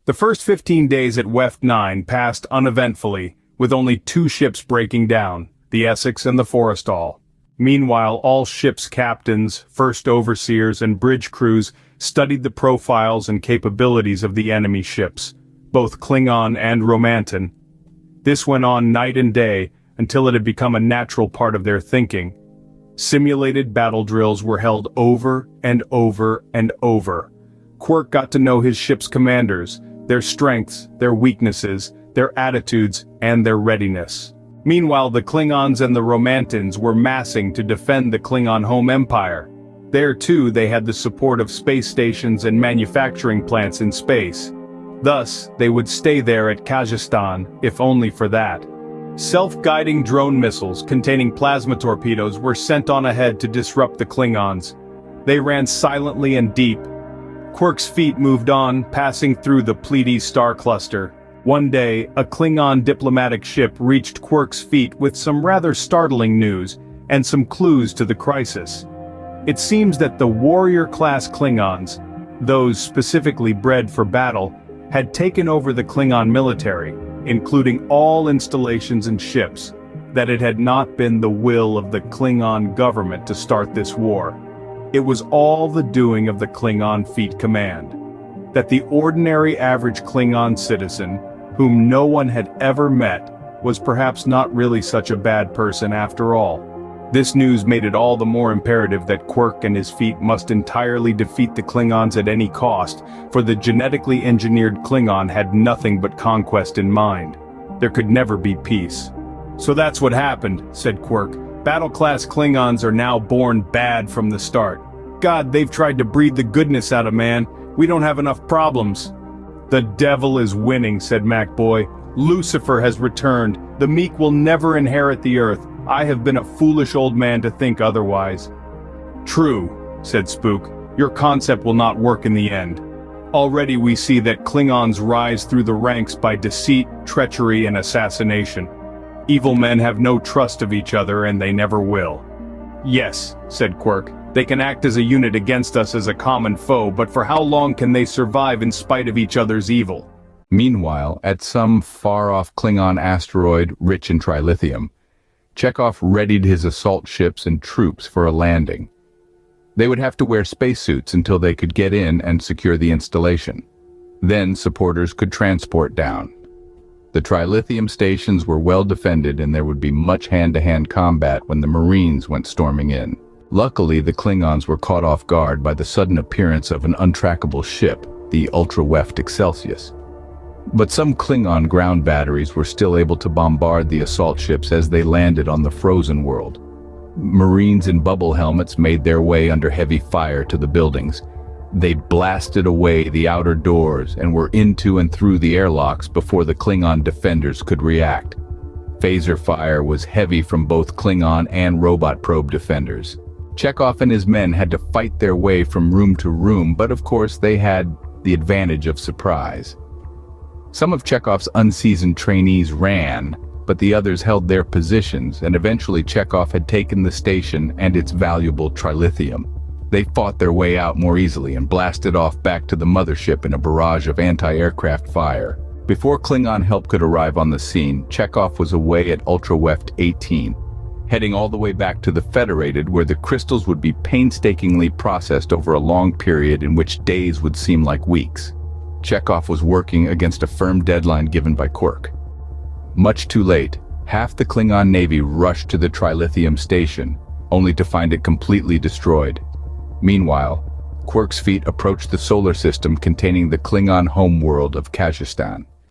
The first 15 days at WEF 9 passed uneventfully, with only 2 ships breaking down, the Essex and the Forrestal. Meanwhile, all ships' captains, first overseers, and bridge crews studied the profiles and capabilities of the enemy ships, both Klingon and Romantan. This went on night and day until it had become a natural part of their thinking. Simulated battle drills were held over and over and over. Quark got to know his ship's commanders, their strengths, their weaknesses, their attitudes, and their readiness. Meanwhile, the Klingons and the Romantans were massing to defend the Klingon home empire. There too they had the support of space stations and manufacturing plants in space. Thus, they would stay there at Kazakhstan, if only for that. Self-guiding drone missiles containing plasma torpedoes were sent on ahead to disrupt the Klingons. They ran silently and deep. Quark's fleet moved on, passing through the Pleiades star cluster. One day, a Klingon diplomatic ship reached Quark's fleet with some rather startling news, and some clues to the crisis. It seems that the warrior-class Klingons, those specifically bred for battle, had taken over the Klingon military, including all installations and ships, that it had not been the will of the Klingon government to start this war. It was all the doing of the Klingon Fleet Command. That the ordinary average Klingon citizen, whom no one had ever met, was perhaps not really such a bad person after all. This news made it all the more imperative that Quark and his fleet must entirely defeat the Klingons at any cost, for the genetically engineered Klingon had nothing but conquest in mind. There could never be peace. "So that's what happened," said Quark. "Battle-class Klingons are now born bad from the start. God, they've tried to breed the goodness out of man. We don't have enough problems." "The devil is winning," said MacBoy. "Lucifer has returned. The meek will never inherit the earth. I have been a foolish old man to think otherwise." "True," said Spook. "Your concept will not work in the end. Already we see that Klingons rise through the ranks by deceit, treachery, and assassination. Evil men have no trust of each other, and they never will." "Yes," said Quark. "They can act as a unit against us as a common foe, but for how long can they survive in spite of each other's evil?" Meanwhile, at some far-off Klingon asteroid rich in trilithium, Chekhov readied his assault ships and troops for a landing. They would have to wear spacesuits until they could get in and secure the installation. Then supporters could transport down. The trilithium stations were well defended, and there would be much hand-to-hand combat when the Marines went storming in. Luckily, the Klingons were caught off guard by the sudden appearance of an untrackable ship, the ultra-weft Excelsius. But some Klingon ground batteries were still able to bombard the assault ships as they landed on the frozen world. Marines in bubble helmets made their way under heavy fire to the buildings. They blasted away the outer doors and were into and through the airlocks before the Klingon defenders could react. Phaser fire was heavy from both Klingon and robot probe defenders. Chekhov and his men had to fight their way from room to room, but of course they had the advantage of surprise. Some of Chekhov's unseasoned trainees ran, but the others held their positions, and eventually Chekhov had taken the station and its valuable trilithium. They fought their way out more easily and blasted off back to the mothership in a barrage of anti-aircraft fire. Before Klingon help could arrive on the scene, Chekhov was away at Ultraweft 18, heading all the way back to the Federated, where the crystals would be painstakingly processed over a long period in which days would seem like weeks. Chekhov was working against a firm deadline given by Quark. Much too late, half the Klingon Navy rushed to the trilithium station, only to find it completely destroyed. Meanwhile, Quark's fleet approached the solar system containing the Klingon homeworld of Kazakhstan.